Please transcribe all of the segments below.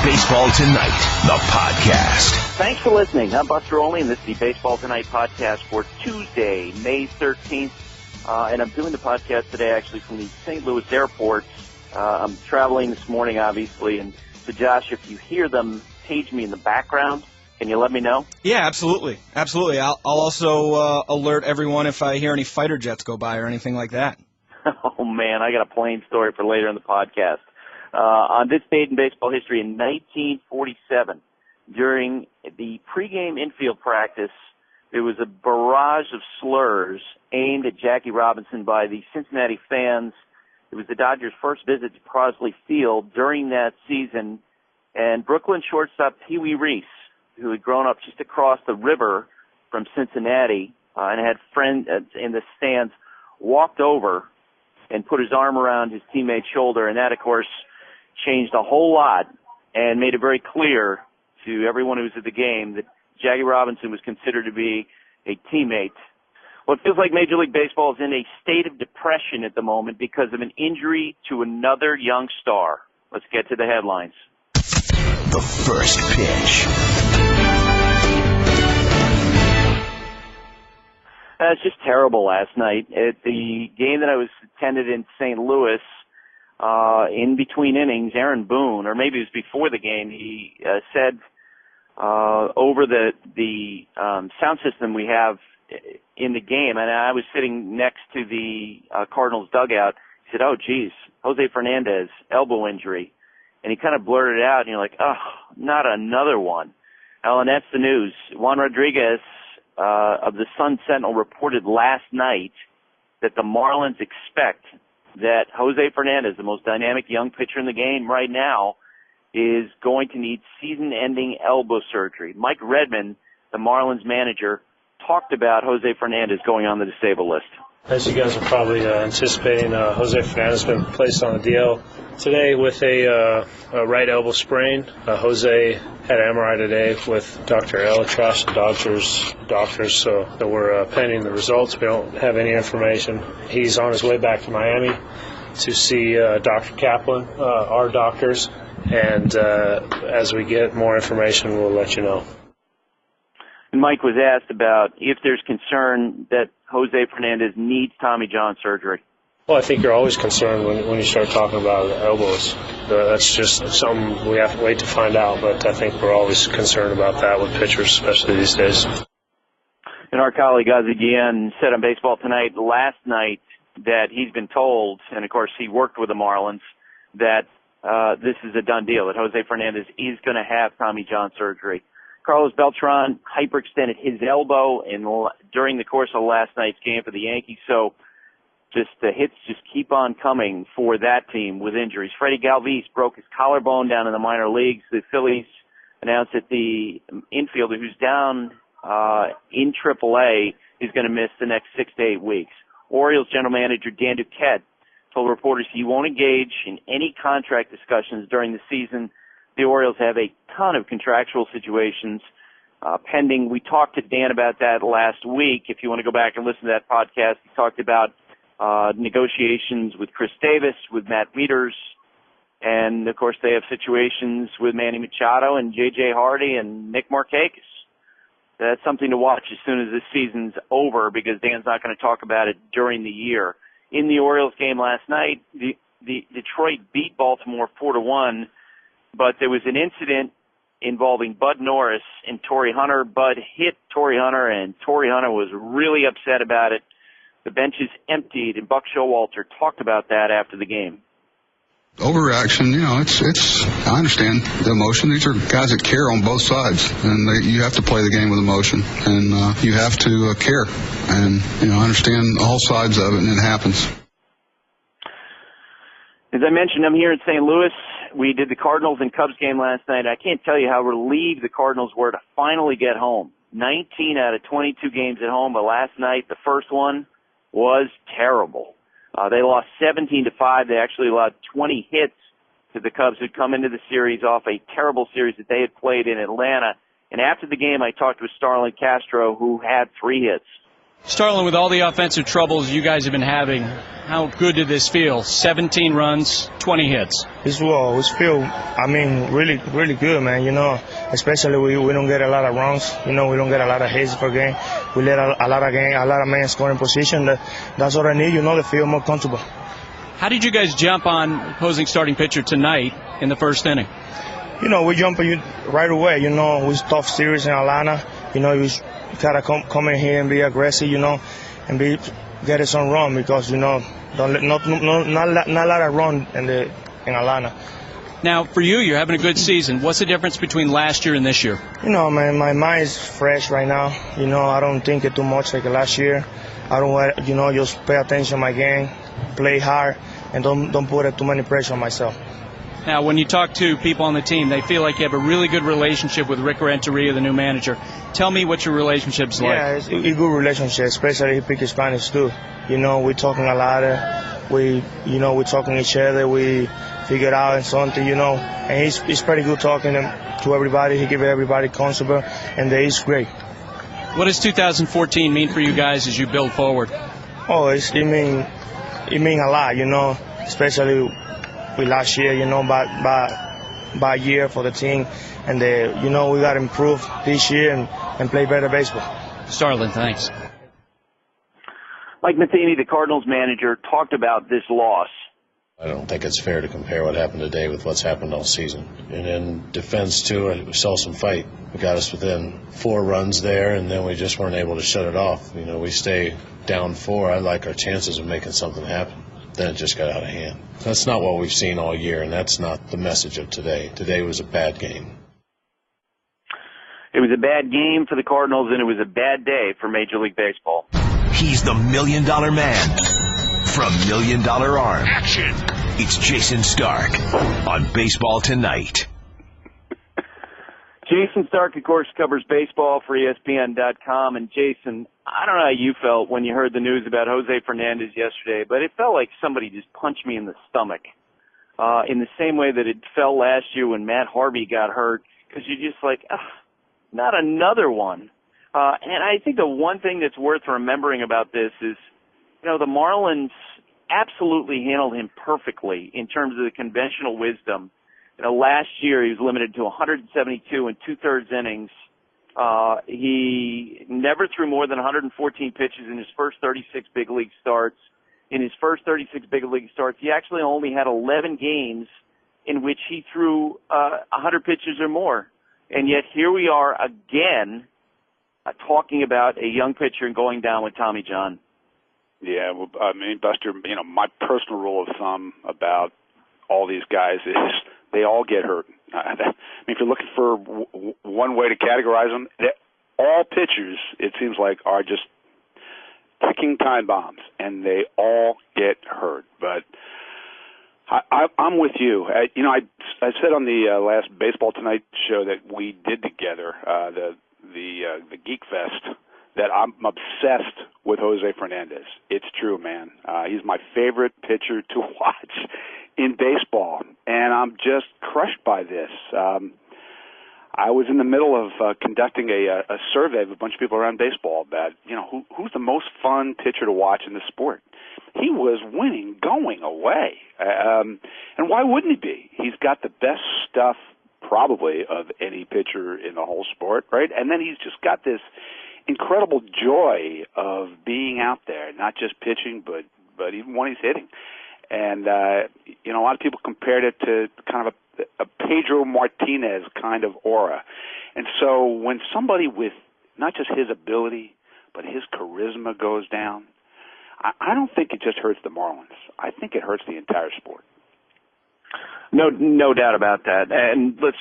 Baseball Tonight, the podcast. Thanks for listening. I'm Buster Olney, and this is the Baseball Tonight podcast for Tuesday, May 13th. And I'm doing the podcast today actually from the St. Louis airport. I'm traveling this morning, obviously. And so, Josh, if you hear them page me in the background, can you let me know? Yeah, absolutely. Absolutely. I'll also alert everyone if I hear any fighter jets go by or anything like that. Oh, man, I got a plane story for later in the podcast. On this date in baseball history, in 1947, during the pregame infield practice, there was a barrage of slurs aimed at Jackie Robinson by the Cincinnati fans. It was the Dodgers' first visit to Crosley Field during that season, and Brooklyn shortstop Pee Wee Reese, who had grown up just across the river from Cincinnati and had friends in the stands, walked over and put his arm around his teammate's shoulder, and that, of course, changed a whole lot and made it very clear to everyone who was at the game that Jackie Robinson was considered to be a teammate. Well, it feels like Major League Baseball is in a state of depression at the moment because of an injury to another young star. Let's get to the headlines. The first pitch. It's just terrible last night. At the game that I was attended in St. Louis, in between innings, Aaron Boone, or maybe it was before the game, he said over the sound system we have in the game, and I was sitting next to the Cardinals dugout, he said, "Oh, geez, Jose Fernandez, elbow injury." And he kind of blurted it out, and you're like, "Oh, not another one." Well, and that's the news. Juan Rodriguez of the Sun Sentinel reported last night that the Marlins expect that Jose Fernandez, the most dynamic young pitcher in the game right now, is going to need season-ending elbow surgery. Mike Redmond, the Marlins manager, talked about Jose Fernandez going on the disabled list. As you guys are probably anticipating, Jose Fernandez has been placed on the DL today with a right elbow sprain. Jose had an MRI today with Dr. Elitrosh, the doctors, so we're pending the results. We don't have any information. He's on his way back to Miami to see Dr. Kaplan, our doctors, and as we get more information, we'll let you know. Mike was asked about if there's concern that Jose Fernandez needs Tommy John surgery. Well, I think you're always concerned when you start talking about elbows. That's just something we have to wait to find out, but I think we're always concerned about that with pitchers, especially these days. And our colleague Ozzie Guillen said on Baseball Tonight last night that he's been told, and of course he worked with the Marlins, that this is a done deal, that Jose Fernandez is going to have Tommy John surgery. Carlos Beltran hyperextended his elbow during the course of last night's game for the Yankees, so just the hits just keep on coming for that team with injuries. Freddie Galvis broke his collarbone down in the minor leagues. The Phillies announced that the infielder who's down in AAA is going to miss the next 6 to 8 weeks. Orioles general manager Dan Duquette told reporters he won't engage in any contract discussions during the season. The Orioles have a ton of contractual situations pending. We talked to Dan about that last week. If you want to go back and listen to that podcast, he talked about negotiations with Chris Davis, with Matt Wieters, and, of course, they have situations with Manny Machado and J.J. Hardy and Nick Markakis. That's something to watch as soon as this season's over because Dan's not going to talk about it during the year. In the Orioles game last night, the Detroit beat Baltimore 4-1, but there was an incident involving Bud Norris and Torrey Hunter. Bud hit Torrey Hunter, and Torrey Hunter was really upset about it. The benches emptied, and Buck Showalter talked about that after the game. Overreaction, it's. I understand the emotion. These are guys that care on both sides, and you have to play the game with emotion, and you have to care, and I understand all sides of it, and it happens. As I mentioned, I'm here in St. Louis. We did the Cardinals and Cubs game last night. I can't tell you how relieved the Cardinals were to finally get home. 19 out of 22 games at home, but last night, the first one was terrible. They lost 17-5. They actually allowed 20 hits to the Cubs who'd come into the series off a terrible series that they had played in Atlanta. And after the game, I talked with Starlin Castro, who had 3 hits. Starlin, with all the offensive troubles you guys have been having, how good did this feel? 17 runs, 20 hits. This feel, really, really good, man. Especially we don't get a lot of runs. We don't get a lot of hits per game. We let a lot of men score in position. That's what I need, to feel more comfortable. How did you guys jump on opposing starting pitcher tonight in the first inning? We jump right away. We tough series in Atlanta. You gotta come in here and be aggressive, and get some run because not a lot of run in Atlanta. Now, for you, you're having a good season. What's the difference between last year and this year? Man, my mind is fresh right now. I don't think it too much like last year. I don't just pay attention to my game, play hard, and don't put too many pressure on myself. Now, when you talk to people on the team, they feel like you have a really good relationship with Rick Renteria, the new manager. Tell me what your relationship's like. Yeah, it's a good relationship, especially he speaks Spanish too. We're talking a lot. We're talking each other. We figure out something, and he's pretty good talking to everybody. He gives everybody comfortable, and he's great. What does 2014 mean for you guys as you build forward? Oh, it means a lot, especially with last year, by year for the team. And, we got to improve this year and play better baseball. Starlin, thanks. Mike Matheny, the Cardinals manager, talked about this loss. I don't think it's fair to compare what happened today with what's happened all season. And in defense, too, we saw some fight. We got us within 4 runs there, and then we just weren't able to shut it off. We stay down 4. I like our chances of making something happen. Then it just got out of hand. That's not what we've seen all year, and that's not the message of today. Today was a bad game. It was a bad game for the Cardinals, and it was a bad day for Major League Baseball. He's the $1 Million Man from $1 Million Arm. Action! It's Jayson Stark on Baseball Tonight. Jayson Stark, of course, covers baseball for ESPN.com. And, Jayson, I don't know how you felt when you heard the news about Jose Fernandez yesterday, but it felt like somebody just punched me in the stomach in the same way that it felt last year when Matt Harvey got hurt, because you're just like, not another one. And I think the one thing that's worth remembering about this is, the Marlins absolutely handled him perfectly in terms of the conventional wisdom. Last year he was limited to 172 and 2/3 innings. He never threw more than 114 pitches in his first 36 big league starts. In his first 36 big league starts, he actually only had 11 games in which he threw 100 pitches or more. And yet here we are again talking about a young pitcher and going down with Tommy John. Yeah, well, Buster, my personal rule of thumb about all these guys is they all get hurt. If you're looking for one way to categorize them, all pitchers, it seems like, are just ticking time bombs, and they all get hurt. But I'm with you. I said on the last Baseball Tonight show that we did together, the Geek Fest, that I'm obsessed with Jose Fernandez. It's true, man. He's my favorite pitcher to watch in baseball, and I'm just crushed by this. I was in the middle of conducting a survey of a bunch of people around baseball about, who's the most fun pitcher to watch in the sport. He was winning, going away. And why wouldn't he be? He's got the best stuff probably of any pitcher in the whole sport, right? And then he's just got this incredible joy of being out there, not just pitching, but even when he's hitting. And, a lot of people compared it to kind of a Pedro Martinez kind of aura. And so when somebody with not just his ability, but his charisma goes down, I don't think it just hurts the Marlins. I think it hurts the entire sport. No doubt about that. And let's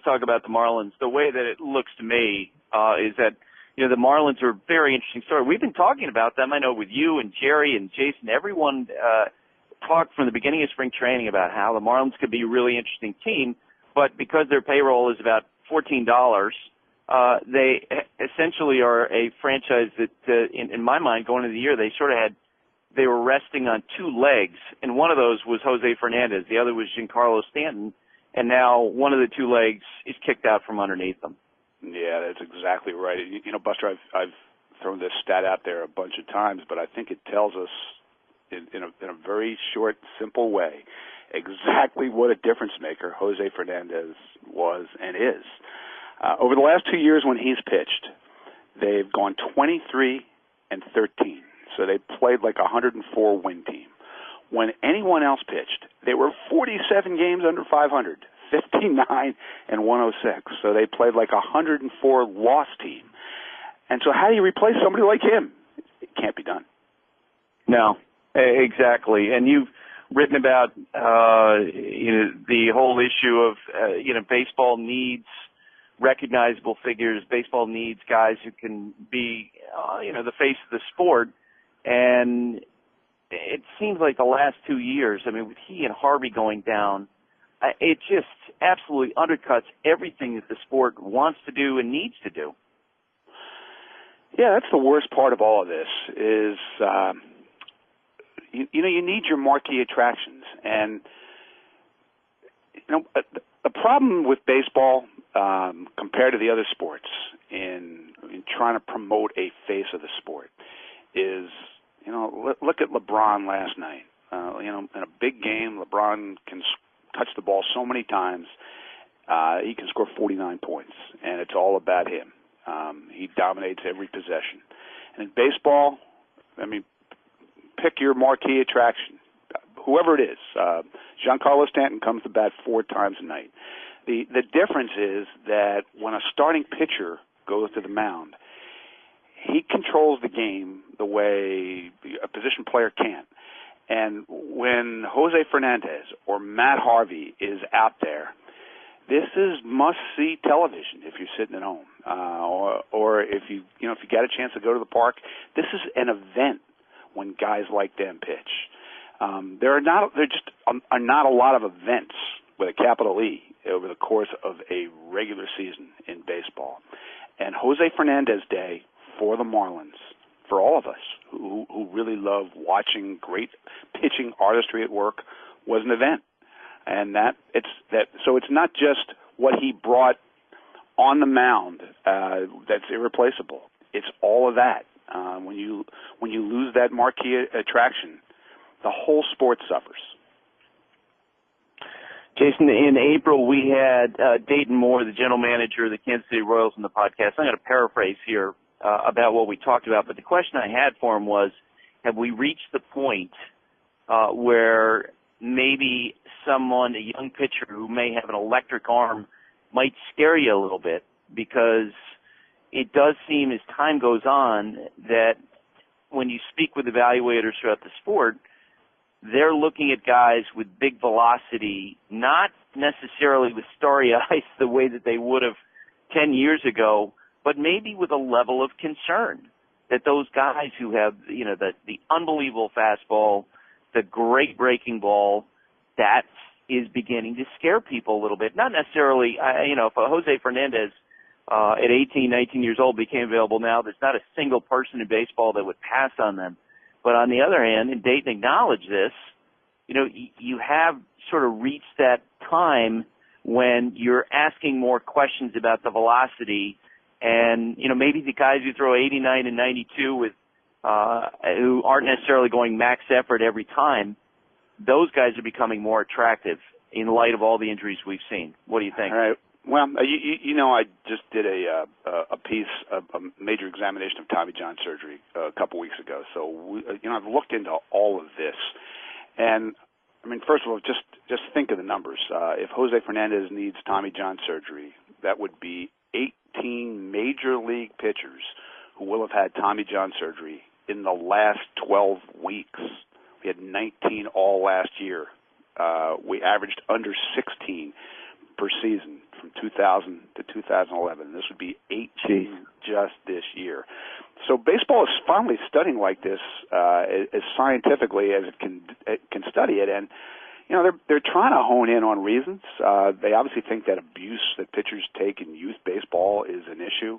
talk about the Marlins. The way that it looks to me is that, the Marlins are a very interesting story. We've been talking about them, I know, with you and Jerry and Jayson. Everyone talked from the beginning of spring training about how the Marlins could be a really interesting team, but because their payroll is about $14, they essentially are a franchise that, in my mind, going into the year, they were resting on 2 legs, and one of those was Jose Fernandez. The other was Giancarlo Stanton, and now one of the 2 legs is kicked out from underneath them. Yeah, that's exactly right. Buster, I've thrown this stat out there a bunch of times, but I think it tells us in a very short, simple way exactly what a difference maker Jose Fernandez was and is. Over the last 2 years when he's pitched, they've gone 23-13. So they played like a 104 win team. When anyone else pitched, they were 47 games under 500, 59-106. So they played like a 104 loss team. And so how do you replace somebody like him? It can't be done. No, exactly. And you've written about the whole issue of baseball needs recognizable figures. Baseball needs guys who can be the face of the sport. And it seems like the last 2 years, I mean, with he and Harvey going down, it just absolutely undercuts everything that the sport wants to do and needs to do. Yeah, that's the worst part of all of this is, you need your marquee attractions. And, the problem with baseball compared to the other sports in trying to promote a face of the sport is, look at LeBron last night. In a big game, LeBron can touch the ball so many times, he can score 49 points, and it's all about him. He dominates every possession. And in baseball, I mean, pick your marquee attraction, whoever it is. Giancarlo Stanton comes to bat 4 times a night. The difference is that when a starting pitcher goes to the mound, he controls the game the way a position player can't. And when Jose Fernandez or Matt Harvey is out there, this is must-see television if you're sitting at home, or if you get a chance to go to the park. This is an event when guys like them pitch. There are not a lot of events with a capital E over the course of a regular season in baseball. And Jose Fernandez Day for the Marlins, for all of us who really love watching great pitching artistry at work, was an event. And so it's not just what he brought on the mound that's irreplaceable. It's all of that. When you lose that marquee attraction, the whole sport suffers. Jayson, in April we had Dayton Moore, the general manager of the Kansas City Royals, in the podcast. I'm going to paraphrase here about what we talked about, but the question I had for him was, have we reached the point where maybe someone, a young pitcher who may have an electric arm, might scare you a little bit? Because it does seem as time goes on that when you speak with evaluators throughout the sport, they're looking at guys with big velocity, not necessarily with starry eyes the way that they would have 10 years ago, but maybe with a level of concern that those guys who have, the unbelievable fastball, the great breaking ball, that is beginning to scare people a little bit. Not necessarily, if a Jose Fernandez at 18, 19 years old became available now, there's not a single person in baseball that would pass on them. But on the other hand, and Dayton acknowledged this, you have sort of reached that time when you're asking more questions about the velocity, and maybe the guys who throw 89 and 92 with who aren't necessarily going max effort every time, those guys are becoming more attractive in light of all the injuries we've seen. What do you think? All right. Well, I just did a piece, a major examination of Tommy John surgery a couple weeks ago. So, I've looked into all of this. And, I mean, first of all, just think of the numbers. If Jose Fernandez needs Tommy John surgery, that would be 18 major league pitchers who will have had Tommy John surgery in the last 12 weeks. We had 19 all last year. We averaged under 16 per season from 2000 to 2011. This would be 18 just this year. So baseball is finally studying like this as scientifically as it can study it, and they're trying to hone in on reasons. They obviously think that abuse that pitchers take in youth baseball is an issue.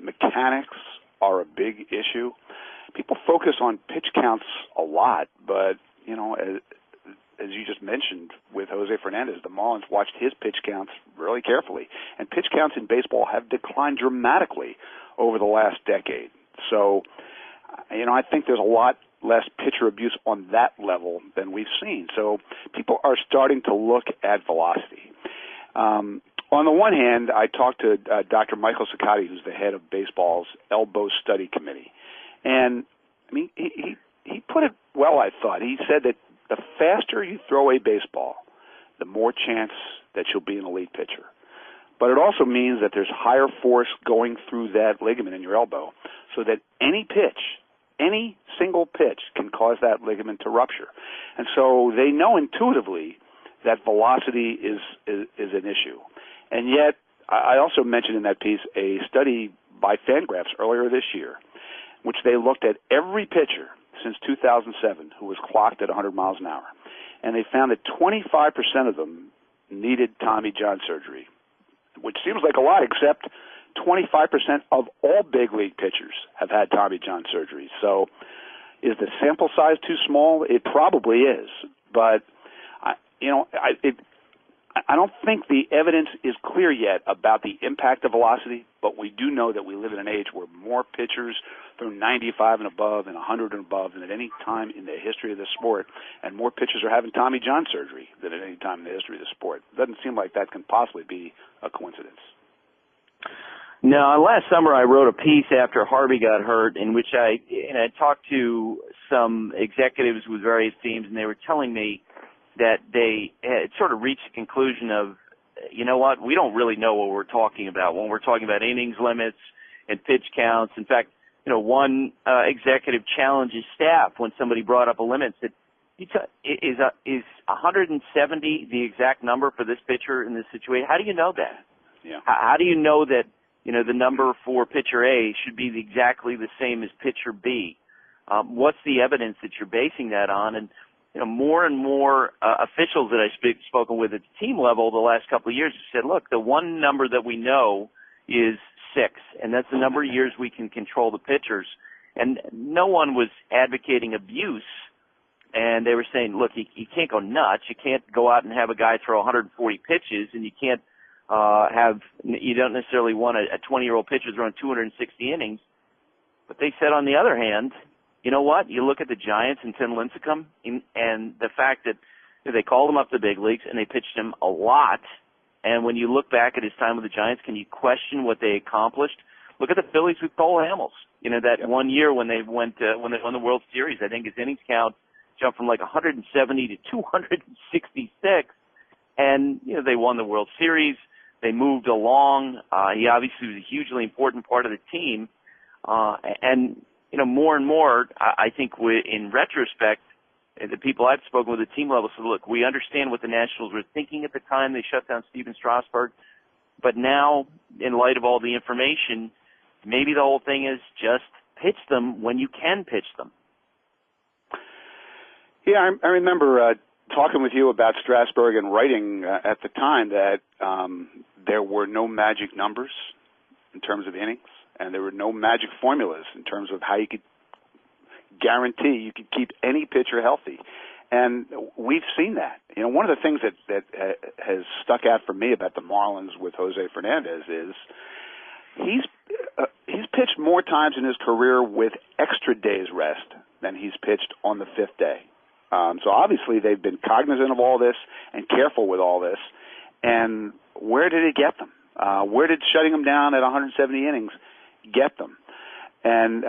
Mechanics are a big issue. People focus on pitch counts a lot, but as you just mentioned with Jose Fernandez, the Marlins watched his pitch counts really carefully. And pitch counts in baseball have declined dramatically over the last decade. So, I think there's a lot less pitcher abuse on that level than we've seen. So people are starting to look at velocity. On the one hand, I talked to Dr. Michael Siccotti, who's the head of baseball's elbow study committee. And, he put it well, I thought. He said that the faster you throw a baseball, the more chance that you'll be an elite pitcher. But it also means that there's higher force going through that ligament in your elbow, so that any single pitch can cause that ligament to rupture. And so they know intuitively that velocity is an issue. And yet, I also mentioned in that piece a study by Fangraphs earlier this year, which they looked at every pitcher since 2007 who was clocked at 100 miles an hour. And they found that 25% of them needed Tommy John surgery, which seems like a lot, except 25% of all big league pitchers have had Tommy John surgery. So is the sample size too small? It probably is. But, I don't think the evidence is clear yet about the impact of velocity, but we do know that we live in an age where more pitchers throw 95 and above and 100 and above than at any time in the history of the sport, and more pitchers are having Tommy John surgery than at any time in the history of the sport. It doesn't seem like that can possibly be a coincidence. No, last summer I wrote a piece after Harvey got hurt in which I talked to some executives with various teams, and they were telling me that they had sort of reached the conclusion of, you know what, we don't really know what we're talking about when we're talking about innings limits and pitch counts. In fact, one executive challenged his staff when somebody brought up a limit and said, is 170 the exact number for this pitcher in this situation? How do you know that? Yeah. How do you know that, the number for pitcher A should be exactly the same as pitcher B? What's the evidence that you're basing that on? And more and more officials that I've spoken with at the team level the last couple of years have said, look, the one number that we know is 6, and that's the number of years we can control the pitchers. And no one was advocating abuse, and they were saying, look, you can't go nuts. You can't go out and have a guy throw 140 pitches, and you can't you don't necessarily want a 20-year-old pitcher throwing 260 innings. But they said, on the other hand, you know what? You look at the Giants and Tim Lincecum, and the fact that they called him up to the big leagues and they pitched him a lot. And when you look back at his time with the Giants, can you question what they accomplished? Look at the Phillies with Cole Hamels. That one year when they won the World Series, I think his innings count jumped from like 170 to 266, and they won the World Series. They moved along. He obviously was a hugely important part of the team, and more and more, I think in retrospect, the people I've spoken with at the team level said, look, we understand what the Nationals were thinking at the time they shut down Steven Strasburg, but now, in light of all the information, maybe the whole thing is just pitch them when you can pitch them. Yeah, I remember talking with you about Strasburg and writing at the time that there were no magic numbers in terms of innings, and there were no magic formulas in terms of how you could guarantee you could keep any pitcher healthy. And we've seen that. One of the things that has stuck out for me about the Marlins with Jose Fernandez is he's pitched more times in his career with extra days rest than he's pitched on the 5th day. So obviously they've been cognizant of all this and careful with all this. And where did it get them? Where did shutting them down at 170 innings get them? And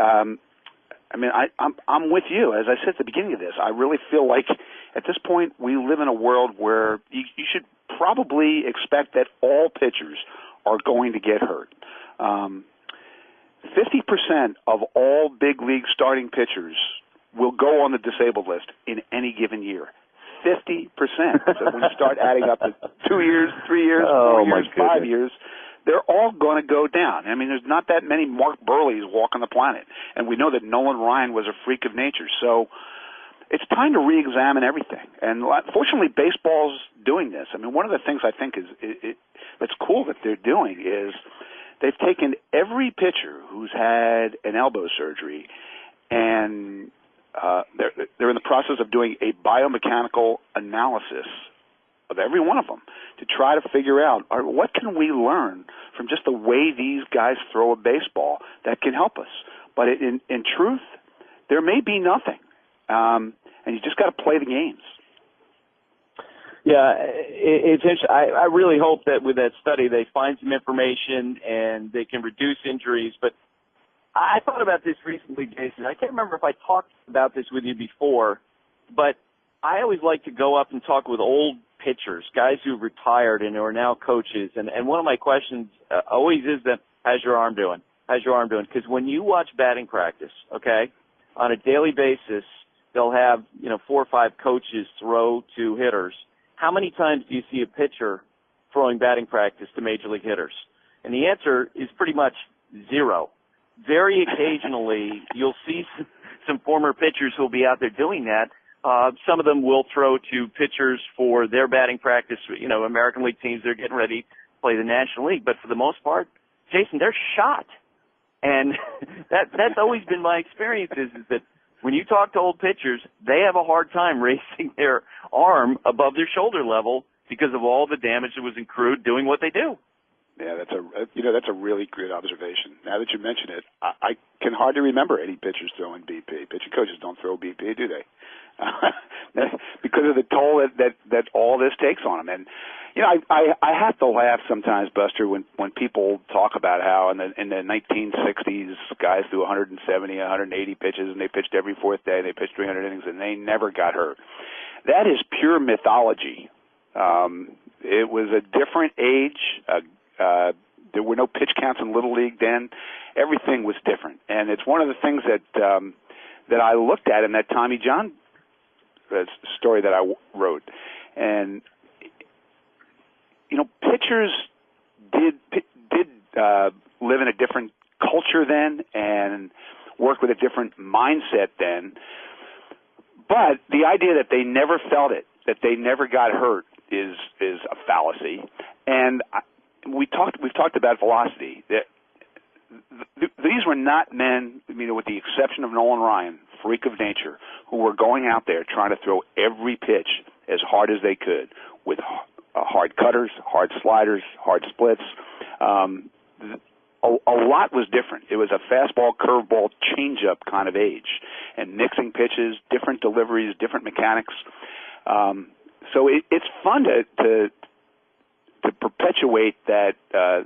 I'm with you. As I said at the beginning of this, I really feel like at this point we live in a world where you should probably expect that all pitchers are going to get hurt. 50% of all big league starting pitchers will go on the disabled list in any given year. 50%. So when you start adding up to 2 years, 3 years, 4 years, 5 years, they're all going to go down. There's not that many Mark Burleys walking the planet. And we know that Nolan Ryan was a freak of nature. So it's time to re-examine everything. And fortunately, baseball's doing this. One of the things I think that's cool that they're doing is they've taken every pitcher who's had an elbow surgery and they're in the process of doing a biomechanical analysis of every one of them to try to figure out what can we learn from just the way these guys throw a baseball that can help us. But in truth, there may be nothing, and you just got to play the games. Yeah, it's interesting. I really hope that with that study they find some information and they can reduce injuries. But I thought about this recently, Jayson. I can't remember if I talked about this with you before, but I always like to go up and talk with old pitchers, guys who retired and who are now coaches. And one of my questions always is that, how's your arm doing? How's your arm doing? Because when you watch batting practice, okay, on a daily basis, they'll have, 4 or 5 coaches throw to hitters. How many times do you see a pitcher throwing batting practice to major league hitters? And the answer is pretty much 0. Very occasionally, you'll see some former pitchers who will be out there doing that. Some of them will throw to pitchers for their batting practice. American League teams, they're getting ready to play the National League. But for the most part, Jayson, they're shot. And that's always been my experience is that when you talk to old pitchers, they have a hard time raising their arm above their shoulder level because of all the damage that was accrued doing what they do. Yeah, that's a really good observation. Now that you mention it, I can hardly remember any pitchers throwing BP. Pitching coaches don't throw BP, do they? Because of the toll that all this takes on them. And I have to laugh sometimes, Buster, when people talk about how in the 1960s guys threw 170, 180 pitches and they pitched every 4th day. They pitched 300 innings and they never got hurt. That is pure mythology. It was a different age. There were no pitch counts in Little League then. Everything was different, and it's one of the things that I looked at in that Tommy John story that I wrote. And pitchers did live in a different culture then and work with a different mindset then. But the idea that they never felt it, that they never got hurt, is a fallacy. And we've talked about velocity. These were not men, with the exception of Nolan Ryan, freak of nature, who were going out there trying to throw every pitch as hard as they could with hard cutters, hard sliders, hard splits. A lot was different. It was a fastball, curveball, changeup kind of age, and mixing pitches, different deliveries, different mechanics. So it's fun to perpetuate that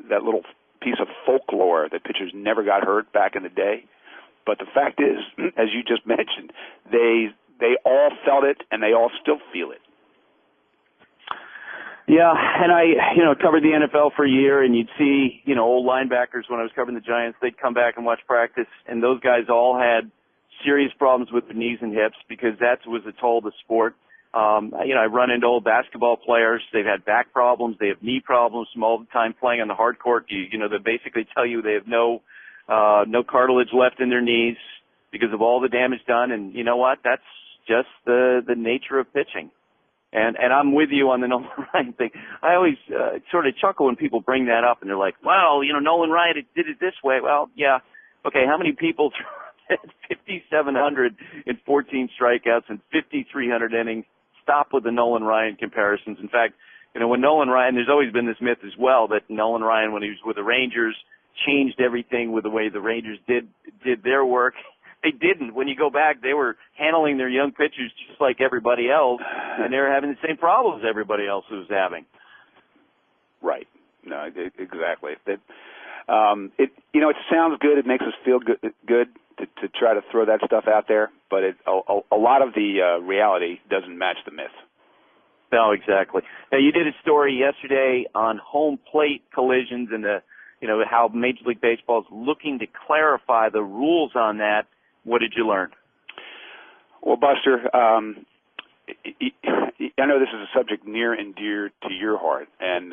little piece of folklore that pitchers never got hurt back in the day. But the fact is, as you just mentioned, they all felt it and they all still feel it. Yeah, and I covered the NFL for a year, and you'd see old linebackers when I was covering the Giants. They'd come back and watch practice, and those guys all had serious problems with their knees and hips because that was the toll of the sport. I run into old basketball players. They've had back problems. They have knee problems from all the time playing on the hard court. They basically tell you they have no cartilage left in their knees because of all the damage done. And you know what? That's just the nature of pitching. And I'm with you on the Nolan Ryan thing. I always sort of chuckle when people bring that up and they're like, well, Nolan Ryan did it this way. Well, yeah. Okay, how many people 5,700 in 14 strikeouts and 5,300 innings? Stop with the Nolan Ryan comparisons. In fact, when Nolan Ryan, there's always been this myth as well that Nolan Ryan, when he was with the Rangers, changed everything with the way the Rangers did their work. They didn't. When you go back, they were handling their young pitchers just like everybody else, and they were having the same problems everybody else was having. Right. No, exactly. It sounds good. It makes us feel good to try to throw that stuff out there, but a lot of the reality doesn't match the myth. No, exactly. Now, you did a story yesterday on home plate collisions and how Major League Baseball is looking to clarify the rules on that. What did you learn? Well, Buster, I know this is a subject near and dear to your heart, and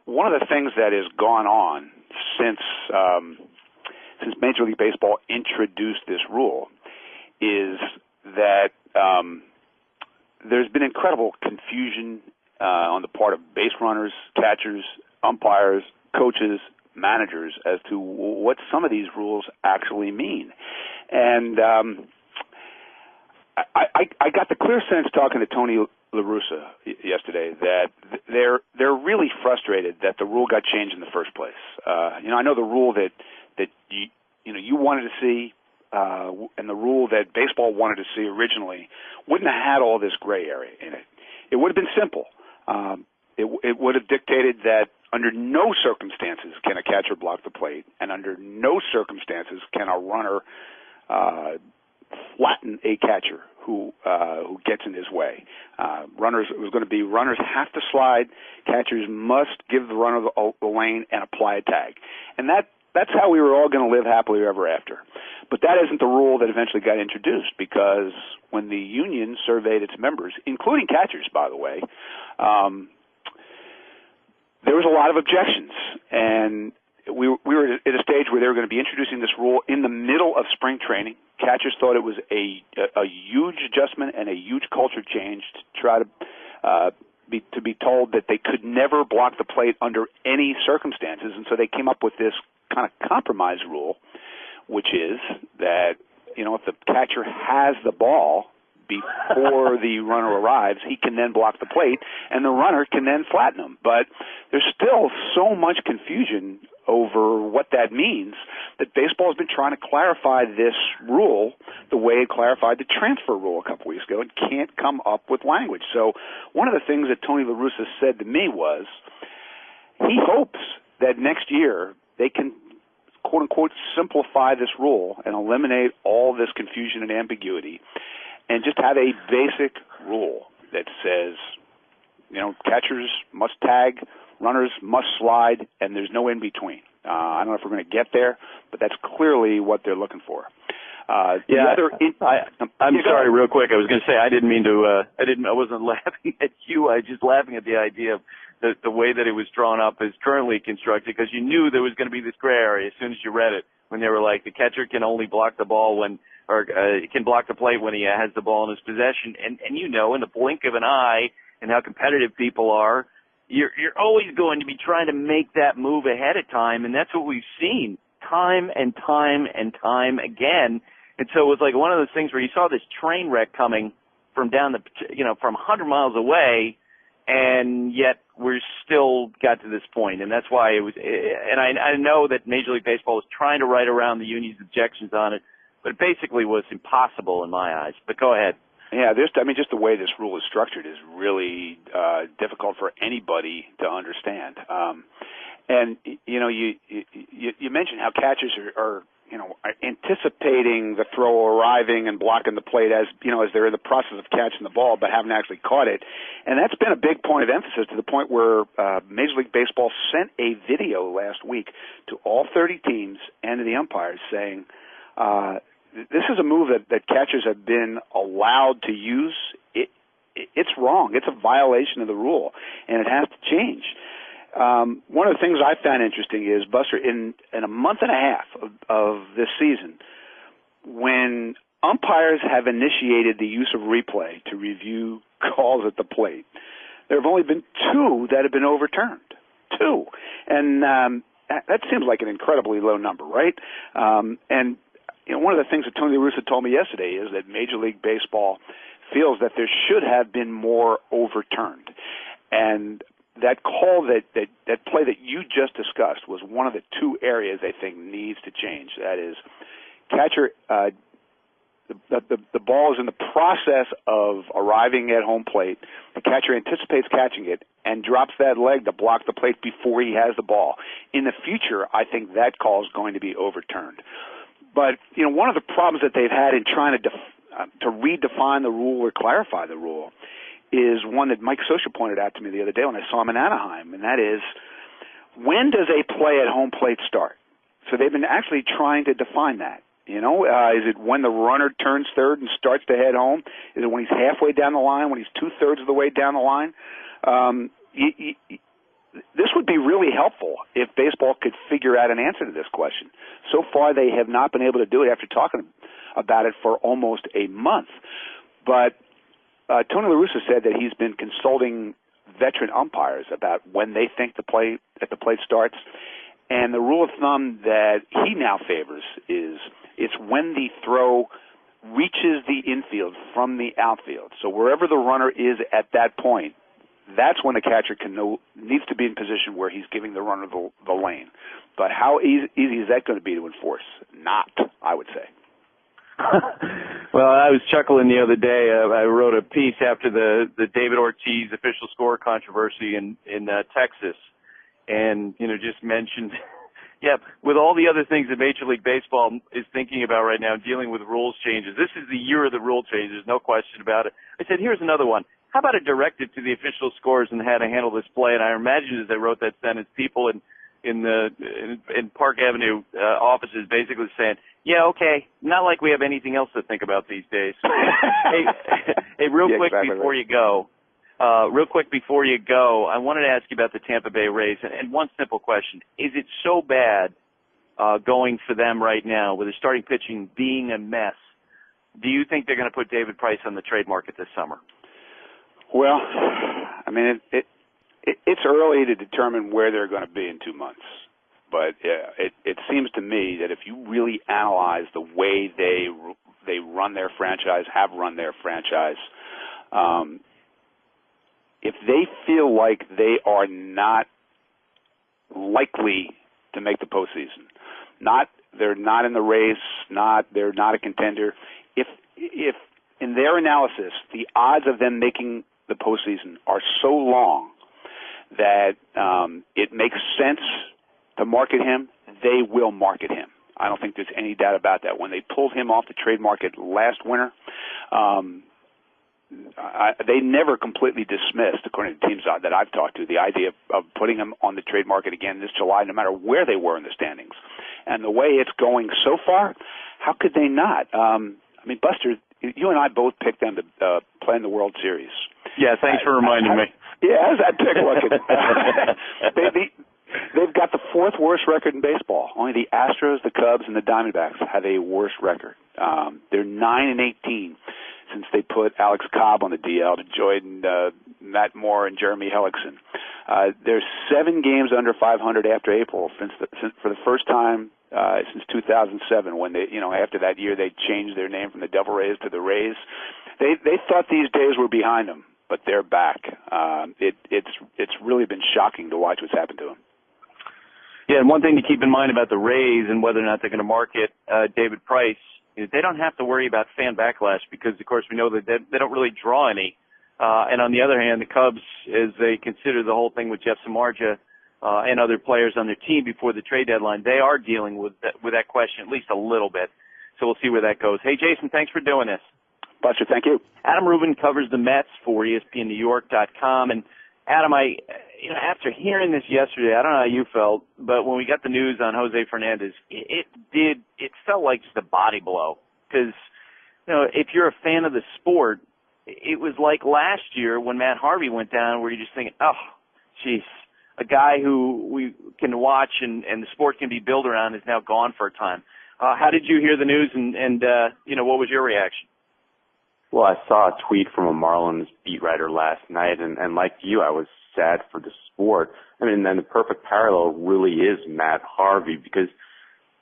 one of the things that has gone on since Major League Baseball introduced this rule is that there's been incredible confusion on the part of base runners, catchers, umpires, coaches, managers as to what some of these rules actually mean. And I got the clear sense talking to Tony La Russa yesterday that they're really frustrated that the rule got changed in the first place. I know the rule that you you wanted to see and the rule that baseball wanted to see originally wouldn't have had all this gray area in it. It would have been simple. It would have dictated that under no circumstances can a catcher block the plate, and under no circumstances can a runner flatten a catcher who gets in his way. It was going to be runners have to slide, catchers must give the runner the lane and apply a tag. And that's how we were all going to live happily ever after. But that isn't the rule that eventually got introduced, because when the union surveyed its members, including catchers, by the way, there was a lot of objections, and we were at a stage where they were going to be introducing this rule in the middle of spring training. Catchers thought it was a huge adjustment and a huge culture change to try to be told that they could never block the plate under any circumstances, and so they came up with this kind of compromise rule, which is that, if the catcher has the ball before the runner arrives, he can then block the plate, and the runner can then flatten him. But there's still so much confusion over what that means that baseball has been trying to clarify this rule the way it clarified the transfer rule a couple weeks ago and can't come up with language. So one of the things that Tony La Russa said to me was he hopes that next year they can, quote-unquote, simplify this rule and eliminate all this confusion and ambiguity and just have a basic rule that says, catchers must tag, runners must slide, and there's no in-between. I don't know if we're going to get there, but that's clearly what they're looking for. I'm sorry, real quick. I was going to say I wasn't laughing at you. I was just laughing at the idea of the way that it was drawn up as currently constructed, because you knew there was going to be this gray area as soon as you read it, when they were like, the catcher can only block the ball can block the plate when he has the ball in his possession. And in the blink of an eye and how competitive people are, you're always going to be trying to make that move ahead of time, and that's what we've seen time and time and time again. And so it was like one of those things where you saw this train wreck coming from from 100 miles away, and yet we're still got to this point. And that's why it was, and I know that Major League Baseball was trying to write around the union's objections on it, but it basically was impossible in my eyes. But go ahead. Yeah, just the way this rule is structured is really difficult for anybody to understand. And you mentioned how catchers are anticipating the throw arriving and blocking the plate as they're in the process of catching the ball, but haven't actually caught it. And that's been a big point of emphasis, to the point where Major League Baseball sent a video last week to all 30 teams and to the umpires saying, this is a move that catchers have been allowed to use. It's wrong. It's a violation of the rule, and it has to change. One of the things I found interesting is, Buster, in a month and a half of this season, when umpires have initiated the use of replay to review calls at the plate, there have only been 2 that have been overturned. 2. And that seems like an incredibly low number, right? And one of the things that Tony La Russa told me yesterday is that Major League Baseball feels that there should have been more overturned. And that call, that play that you just discussed, was one of the 2 areas they think needs to change. That is, catcher, the ball is in the process of arriving at home plate. The catcher anticipates catching it and drops that leg to block the plate before he has the ball. In the future, I think that call is going to be overturned. But one of the problems that they've had in trying to redefine the rule or clarify the rule is one that Mike Scioscia pointed out to me the other day when I saw him in Anaheim, and that is, when does a play at home plate start? So they've been actually trying to define that. Is it when the runner turns third and starts to head home? Is it when he's halfway down the line, when he's 2/3 of the way down the line? This would be really helpful if baseball could figure out an answer to this question. So far, they have not been able to do it after talking about it for almost a month. But Tony La Russa said that he's been consulting veteran umpires about when they think the play starts. And the rule of thumb that he now favors is it's when the throw reaches the infield from the outfield. So wherever the runner is at that point, that's when the catcher needs to be in position where he's giving the runner the lane. But how easy is that going to be to enforce? Not, I would say. Well, I was chuckling the other day. I wrote a piece after the David Ortiz official score controversy in Texas, and just mentioned, yeah, with all the other things that Major League Baseball is thinking about right now, dealing with rules changes. This is the year of the rule changes, no question about it. I said, here's another one. How about a directive to the official scores and how to handle this play? And I imagined as I wrote that sentence, people in Park Avenue offices basically saying, yeah, okay, not like we have anything else to think about these days. hey, real quick before you go, I wanted to ask you about the Tampa Bay Rays. And one simple question. Is it so bad going for them right now with the starting pitching being a mess? Do you think they're going to put David Price on the trade market this summer? Well, I mean, it's early to determine where they're going to be in 2 months. But it seems to me that if you really analyze the way they run their franchise, have run their franchise, if they feel like they are not likely to make the postseason, they're not in the race, they're not a contender. If in their analysis the odds of them making the postseason are so long that it makes sense to market him, they will market him. I don't think there's any doubt about that. When they pulled him off the trade market last winter, they never completely dismissed, according to teams that I've talked to, the idea of putting him on the trade market again this July, no matter where they were in the standings. And the way it's going so far, how could they not? I mean, Buster, you and I both picked them to play in the World Series. Yeah, thanks for reminding me. Yeah, how's that pick looking? They've got the fourth worst record in baseball. Only the Astros, the Cubs, and the Diamondbacks have a worse record. They're 9-18 since they put Alex Cobb on the DL to join Matt Moore and Jeremy Hellickson. They're 7 games under 500 after April for the first time since 2007, when they, after that year they changed their name from the Devil Rays to the Rays. They thought these days were behind them, but they're back. It's really been shocking to watch what's happened to them. Yeah, and one thing to keep in mind about the Rays and whether or not they're going to market David Price is they don't have to worry about fan backlash because, of course, we know that they don't really draw any. And on the other hand, the Cubs, as they consider the whole thing with Jeff Samardzija and other players on their team before the trade deadline, they are dealing with that question at least a little bit. So we'll see where that goes. Hey, Jayson, thanks for doing this. Buster, thank you. Adam Rubin covers the Mets for ESPNNewYork.com. And Adam, after hearing this yesterday, I don't know how you felt, but when we got the news on Jose Fernandez, it felt like just a body blow. Because, if you're a fan of the sport, it was like last year when Matt Harvey went down, where you're just thinking, oh, geez, a guy who we can watch and the sport can be built around is now gone for a time. How did you hear the news, and what was your reaction? Well, I saw a tweet from a Marlins beat writer last night, and like you, I was sad for the sport. I mean, and the perfect parallel really is Matt Harvey, because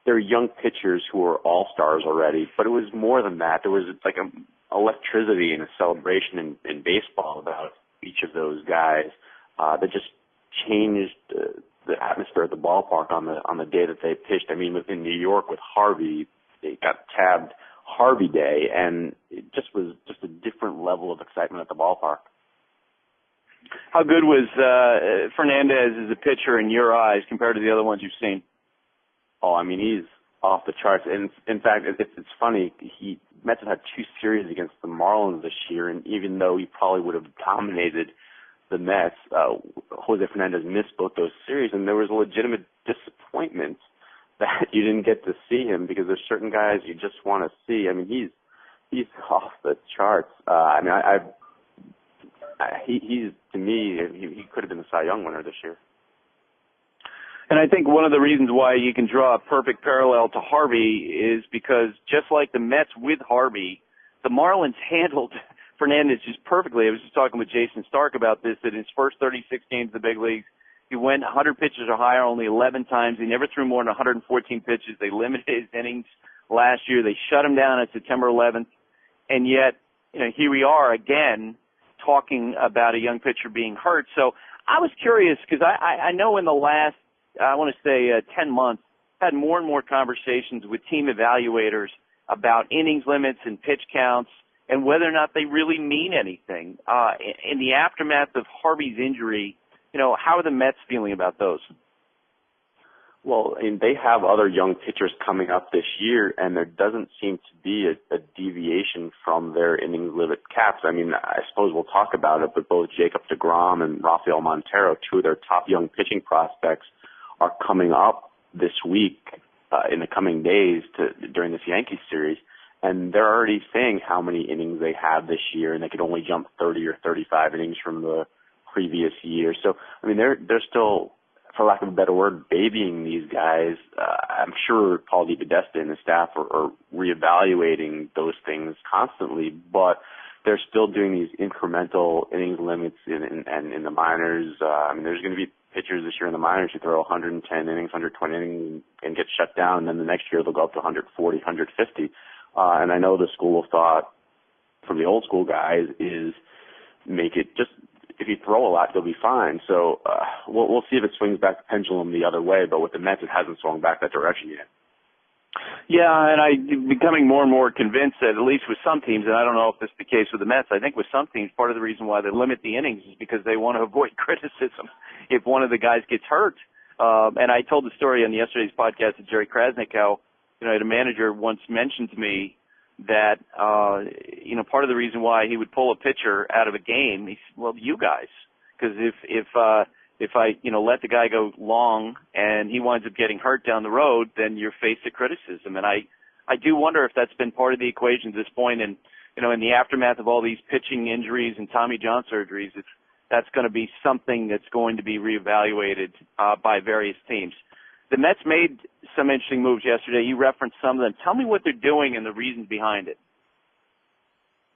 they're young pitchers who are all-stars already, but it was more than that. There was like an electricity and a celebration in baseball about each of those guys that just changed the atmosphere at the ballpark on the day that they pitched. I mean, in New York with Harvey, they got tabbed Harvey Day, and it just was just a different level of excitement at the ballpark. How good was Fernandez as a pitcher in your eyes compared to the other ones you've seen? Oh, I mean, he's off the charts. And in fact, it's funny. Mets have had 2 series against the Marlins this year, and even though he probably would have dominated the Mets, Jose Fernandez missed both those series, and there was a legitimate disappointment that you didn't get to see him, because there's certain guys you just want to see. I mean, he's off the charts. He's, to me, he could have been the Cy Young winner this year. And I think one of the reasons why you can draw a perfect parallel to Harvey is because just like the Mets with Harvey, the Marlins handled Fernandez just perfectly. I was just talking with Jayson Stark about this, that in his first 36 games in the big leagues, he went 100 pitches or higher only 11 times. He never threw more than 114 pitches. They limited his innings last year. They shut him down on September 11th. And yet, here we are again, talking about a young pitcher being hurt. So I was curious because I know in the last, I want to say 10 months, had more and more conversations with team evaluators about innings limits and pitch counts and whether or not they really mean anything. In the aftermath of Harvey's injury, how are the Mets feeling about those? Well, and they have other young pitchers coming up this year, and there doesn't seem to be a deviation from their innings limit caps. I mean, I suppose we'll talk about it, but both Jacob deGrom and Rafael Montero, two of their top young pitching prospects, are coming up this week in the coming days during this Yankees series, and they're already saying how many innings they have this year, and they could only jump 30 or 35 innings from the previous year. So, I mean, they're still, for lack of a better word, babying these guys. I'm sure Paul DePodesta and the staff are reevaluating those things constantly, but they're still doing these incremental innings limits in the minors. I mean, there's going to be pitchers this year in the minors who throw 110 innings, 120 innings, and get shut down, and then the next year they'll go up to 140, 150. And I know the school of thought from the old school guys is make it just, if you throw a lot, you'll be fine. So we'll see if it swings back the pendulum the other way, but with the Mets, it hasn't swung back that direction yet. Yeah, and I'm becoming more and more convinced that at least with some teams, and I don't know if this is the case with the Mets, I think with some teams, part of the reason why they limit the innings is because they want to avoid criticism if one of the guys gets hurt. And I told the story on yesterday's podcast of Jerry Krasnick how, the manager once mentioned to me that, part of the reason why he would pull a pitcher out of a game, he said, well, you guys, because if I, let the guy go long and he winds up getting hurt down the road, then you're faced with criticism. And I do wonder if that's been part of the equation at this point. And, in the aftermath of all these pitching injuries and Tommy John surgeries, that's going to be something that's going to be reevaluated by various teams. The Mets made some interesting moves yesterday. You referenced some of them. Tell me what they're doing and the reasons behind it.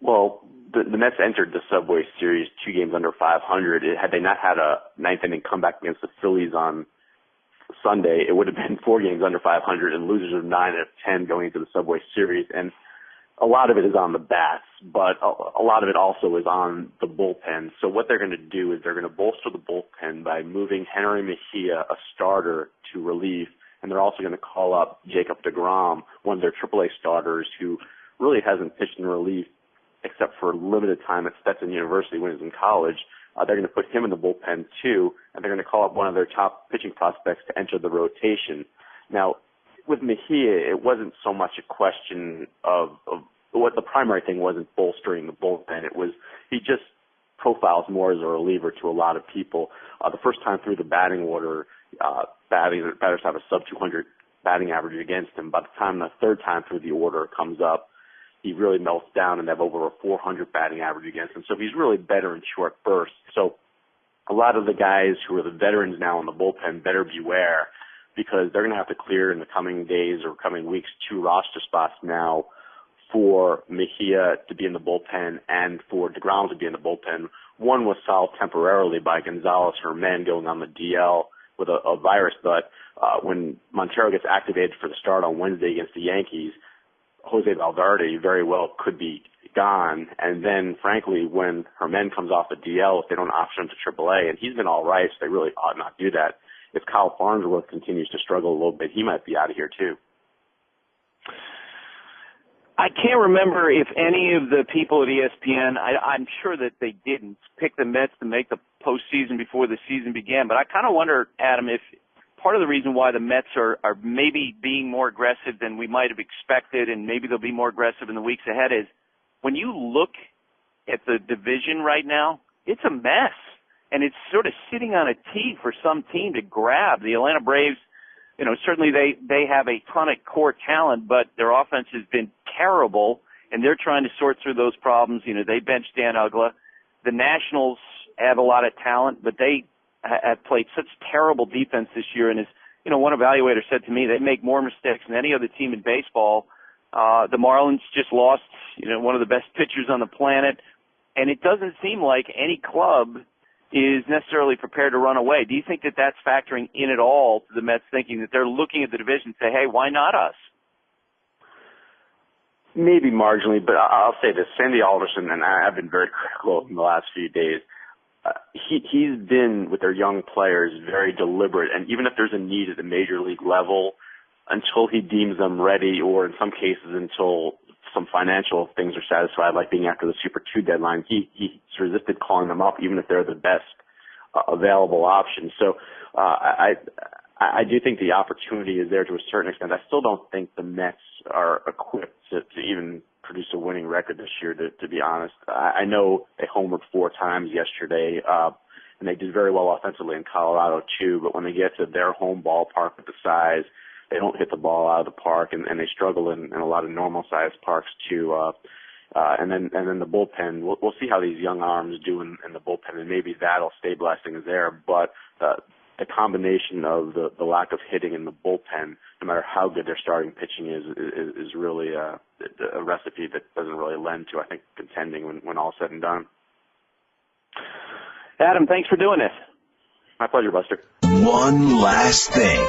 Well, the Mets entered the Subway Series 2 games under 500. Had they not had a ninth-inning comeback against the Phillies on Sunday, it would have been 4 games under 500 and losers of 9 out of 10 going into the Subway Series. And a lot of it is on the bats, but a lot of it also is on the bullpen. So what they're going to do is they're going to bolster the bullpen by moving Henry Mejia, a starter, to relief, and they're also going to call up Jacob deGrom, one of their AAA starters who really hasn't pitched in relief except for limited time at Stetson University when he was in college. They're going to put him in the bullpen too, and they're going to call up one of their top pitching prospects to enter the rotation. Now, with Mejia, it wasn't so much a question of what the primary thing wasn't bolstering the bullpen. It was he just profiles more as a reliever to a lot of people. The first time through the batting order, batters have a sub-200 batting average against him. By the time the third time through the order comes up, he really melts down and they have over a 400 batting average against him. So he's really better in short bursts. So a lot of the guys who are the veterans now in the bullpen better beware, because they're going to have to clear in the coming days or coming weeks 2 roster spots now for Mejia to be in the bullpen and for deGrom to be in the bullpen. One was solved temporarily by Gonzalez Herman going on the DL with a virus, but when Montero gets activated for the start on Wednesday against the Yankees, Jose Valverde very well could be gone. And then, frankly, when Herman comes off the DL, if they don't option him to AAA, and he's been all right, so they really ought not do that. If Kyle Farnsworth continues to struggle a little bit, he might be out of here too. I can't remember if any of the people at ESPN, I'm sure that they didn't pick the Mets to make the postseason before the season began, but I kind of wonder, Adam, if part of the reason why the Mets are maybe being more aggressive than we might have expected, and maybe they'll be more aggressive in the weeks ahead, is when you look at the division right now, it's a mess. And it's sort of sitting on a tee for some team to grab. The Atlanta Braves, certainly they have a ton of core talent, but their offense has been terrible, and they're trying to sort through those problems. They benched Dan Uggla. The Nationals have a lot of talent, but they have played such terrible defense this year. And as one evaluator said to me, they make more mistakes than any other team in baseball. The Marlins just lost, one of the best pitchers on the planet, and it doesn't seem like any club is necessarily prepared to run away. Do you think that that's factoring in at all to the Mets thinking that they're looking at the division and say, hey, why not us? Maybe marginally, but I'll say this. Sandy Alderson, and I've been very critical in the last few days, he's been, with their young players, very deliberate. And even if there's a need at the major league level, until he deems them ready, or in some cases until some financial things are satisfied, like being after the Super 2 deadline, he's resisted calling them up, even if they're the best available option. So I do think the opportunity is there to a certain extent. I still don't think the Mets are equipped to even produce a winning record this year, to be honest. I know they homered 4 times yesterday, and they did very well offensively in Colorado too, but when they get to their home ballpark with the size, they don't hit the ball out of the park, and they struggle in a lot of normal-sized parks too. And then the bullpen, we'll see how these young arms do in the bullpen, and maybe that'll stabilize things there. But the combination of the lack of hitting in the bullpen, no matter how good their starting pitching is really a recipe that doesn't really lend to, I think, contending when all's said and done. Adam, thanks for doing this. My pleasure, Buster. One last thing.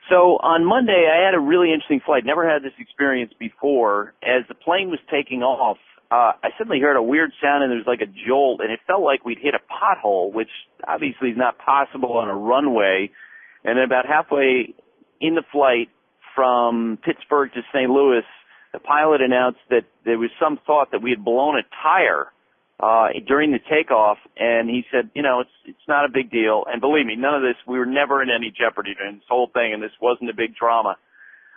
So on Monday, I had a really interesting flight. Never had this experience before. As the plane was taking off, I suddenly heard a weird sound, and there was like a jolt, and it felt like we'd hit a pothole, which obviously is not possible on a runway. And then about halfway in the flight from Pittsburgh to St. Louis, the pilot announced that there was some thought that we had blown a tire during the takeoff, and he said, it's not a big deal. And believe me, none of this, we were never in any jeopardy during this whole thing, and this wasn't a big drama.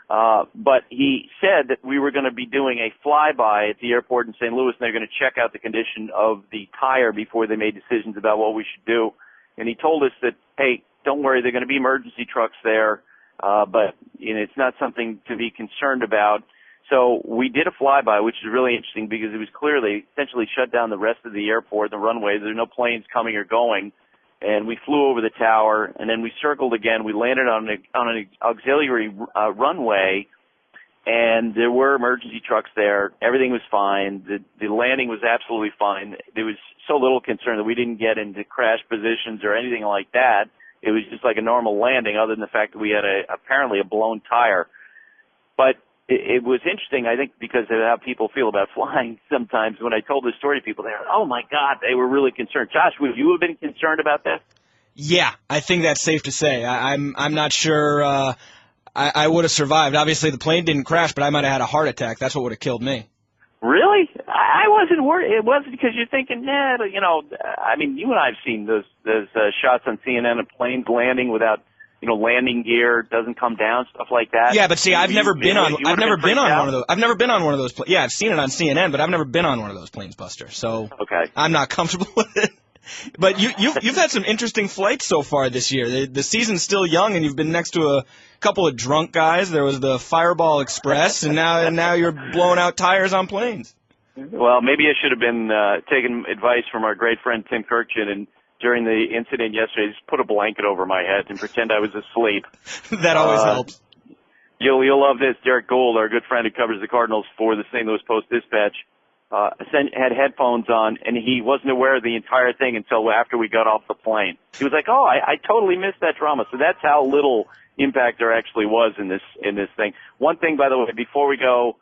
But he said that we were going to be doing a flyby at the airport in St. Louis, and they're going to check out the condition of the tire before they made decisions about what we should do. And he told us that, hey, don't worry, there are going to be emergency trucks there, but it's not something to be concerned about. So we did a flyby, which is really interesting because it was clear they essentially shut down the rest of the airport, the runway. There are no planes coming or going. And we flew over the tower, and then we circled again. We landed on an auxiliary runway, and there were emergency trucks there. Everything was fine. The landing was absolutely fine. There was so little concern that we didn't get into crash positions or anything like that. It was just like a normal landing, other than the fact that we had apparently a blown tire. But it was interesting, I think, because of how people feel about flying sometimes. When I told this story to people, they were, oh, my God, they were really concerned. Josh, would you have been concerned about this? Yeah, I think that's safe to say. I'm not sure I would have survived. Obviously, the plane didn't crash, but I might have had a heart attack. That's what would have killed me. Really? I wasn't worried. It wasn't because you're thinking, but, I mean, you and I have seen those shots on CNN of planes landing without landing gear, doesn't come down, stuff like that. Yeah, but see, I've never been on one of those. I've never been on one of those. Yeah, I've seen it on CNN, but I've never been on one of those planes, Buster. So okay, I'm not comfortable with it. But you've had some interesting flights so far this year. The season's still young, and you've been next to a couple of drunk guys. There was the Fireball Express, and now you're blowing out tires on planes. Well, maybe I should have been taking advice from our great friend Tim Kirchin, and during the incident yesterday, just put a blanket over my head and pretend I was asleep. That always helps. You'll love this. Derek Gould, our good friend who covers the Cardinals for the St. Louis Post-Dispatch, had headphones on, and he wasn't aware of the entire thing until after we got off the plane. He was like, oh, I totally missed that drama. So that's how little impact there actually was in this thing. One thing, by the way, before we go,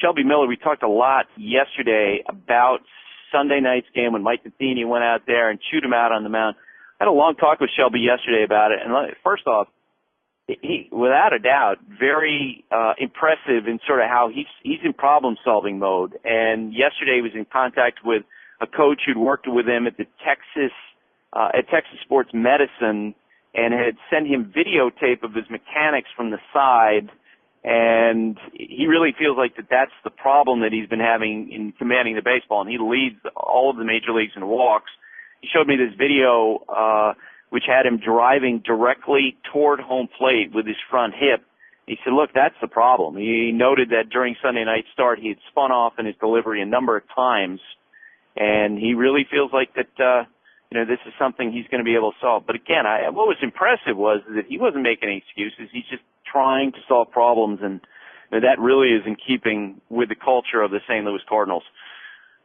Shelby Miller, we talked a lot yesterday about Sunday night's game when Mike Matheny went out there and chewed him out on the mound. I had a long talk with Shelby yesterday about it, and first off, he, without a doubt, very impressive in sort of how he's in problem-solving mode. And yesterday he was in contact with a coach who'd worked with him at the Texas Sports Medicine and had sent him videotape of his mechanics from the side. And he really feels like that's the problem that he's been having in commanding the baseball. And he leads all of the major leagues in walks. He showed me this video, which had him driving directly toward home plate with his front hip. He said, look, that's the problem. He noted that during Sunday night's start, he had spun off in his delivery a number of times. And he really feels like that, this is something he's going to be able to solve. But again, what was impressive was that he wasn't making any excuses. He's just trying to solve problems, and that really is in keeping with the culture of the St. Louis Cardinals.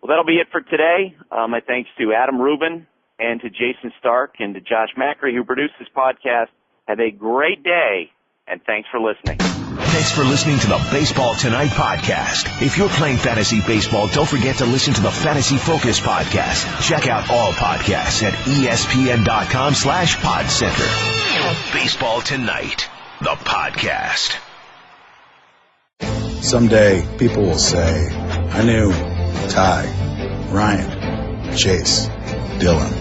Well, that'll be it for today. My thanks to Adam Rubin and to Jayson Stark and to Josh Macri, who produced this podcast. Have a great day, and thanks for listening. Thanks for listening to the Baseball Tonight podcast. If you're playing fantasy baseball, don't forget to listen to the Fantasy Focus podcast. Check out all podcasts at espn.com/podcenter. Baseball Tonight, the podcast. Someday, people will say, I knew Ty, Ryan, Chase, Dylan,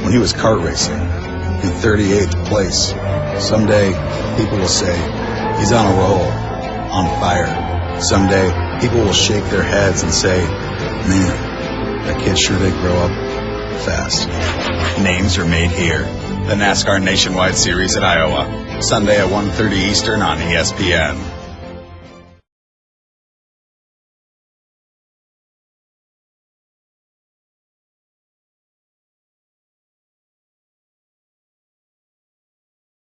when he was kart racing in 38th place. Someday, people will say, he's on a roll, on fire. Someday, people will shake their heads and say, man, that kid sure did grow up fast. Names are made here. The NASCAR Nationwide Series at Iowa. Sunday at 1:30 Eastern on ESPN.